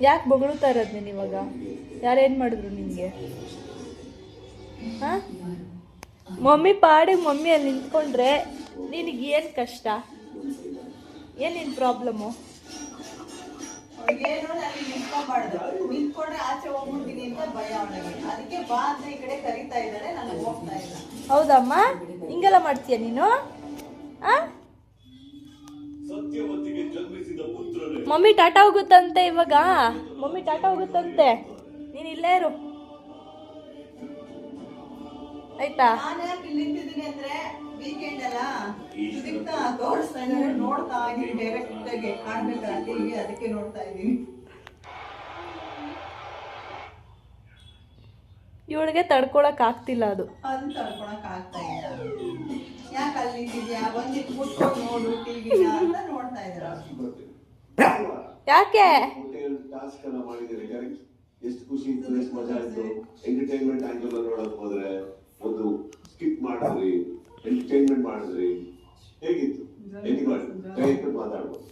ಯಾಕೆ ಬೊಗಳುತ್ತಾ ಇರೋದು ನೀನು ಇವಾಗ? ಯಾರೇನು ಮಾಡಿದ್ರು ನಿನಗೆ? ಹಾಂ, ಮಮ್ಮಿ ಪಾಡಿಗೆ ಮಮ್ಮಿ ಅಲ್ಲಿ ನಿಂತ್ಕೊಂಡ್ರೆ ನಿನಗೆ ಏನು ಕಷ್ಟ? ಏನು ನಿನ್ನ ಪ್ರಾಬ್ಲಮ್ಮು? ಏನು ನನಗೆ ನಿಂತ್ಕೊಂಡ್ಬಾರ್ದು, ನಿಂತ್ಕೊಂಡ್ರೆ ಆಚೆ ಹೋಗ್ಬಿಡ್ತೀನಿ ಅಂತ ಭಯ ಅವನಿಗೆ. ಅದಕ್ಕೆ ಬಾ ಅಂತ ಈ ಕಡೆ ಕರಿತಾ ಇದ್ದಾರೆ, ನಾನು ಹೋಗ್ತಾ ಇಲ್ಲ. ಹೌದಮ್ಮ, ಹಿಂಗೆಲ್ಲ ಮಾಡ್ತೀಯ ನೀನು? ಆ ಮಮ್ಮಿ ಟಾಟಾ ಹೋಗುತ್ತಂತೆ ಇವಾಗ. ಮಮ್ಮಿ ಟಾಟಾ ಹೋಗುತ್ತಂತೆ, ನೀನು ಇಲ್ಲೇ ಇರು ಆಯ್ತಾ? ನಾನು ಯಾಕೆ ಇಲ್ಲಿ ನಿಂತಿದ್ದೀನಿ ಅಂದ್ರೆ ವೀಕೆಂಡ್ ಅಲ್ಲ, ಸಿಗ್ತಾ ತೋರಿಸ್ತಾ ಇದ್ದಾರೆ, ನೋಡ್ತಾ ಇದೀನಿ, ಡೈರೆಕ್ಟ್ ಆಗಿ ಕಾಣ್ಬೇಕಲ್ಲ ಟಿವಿ, ಅದಕ್ಕೆ ನೋಡ್ತಾ ಇದೀನಿ. ಇವಳಿಗೆ ತಡ್ಕೊಳಕ್ ಆಗ್ತಿಲ್ಲ ಅದು. ಅದು ತಡ್ಕೊಳಕ್ ಆಗ್ತಾ ಇಲ್ಲ. ಯಾಕೆ ಅಲ್ಲಿ ನಿಂತಿದ್ಯಾ, ಒಂದಿಟ್ಟು ಮುಟ್ಕೊಂಡು ನೋಡು ಟಿವಿನ ಅಂತ ನೋಡ್ತಾ ಇದ್ದಾರೆ. ಯಾಕೆ ಟಾಸ್ಕ್ ಅನ್ನ ಮಾಡಿದ್ರೆ ಕರೆಕ್ಟ್, ಎಷ್ಟು ಖುಷಿ ಇತ್ತು, ಎಷ್ಟು ಮಜಾ ಆಯ್ತು. ಎಂಟರ್ಟೈನ್ಮೆಂಟ್ ಆಂಗಲ್ ನೋಡಕ್ ಹೋದ್ರೆ ಒಂದು ಸ್ಕಿಪ್ ಮಾಡಿದ್ರಿ, ಎಂಟರ್ಟೈನ್ಮೆಂಟ್ ಮಾಡಿದ್ರಿ, ಹೇಗಿತ್ತು? ಹೇಗೆ ಮಾಡಿ ಮಾತಾಡ್ಬೋದು.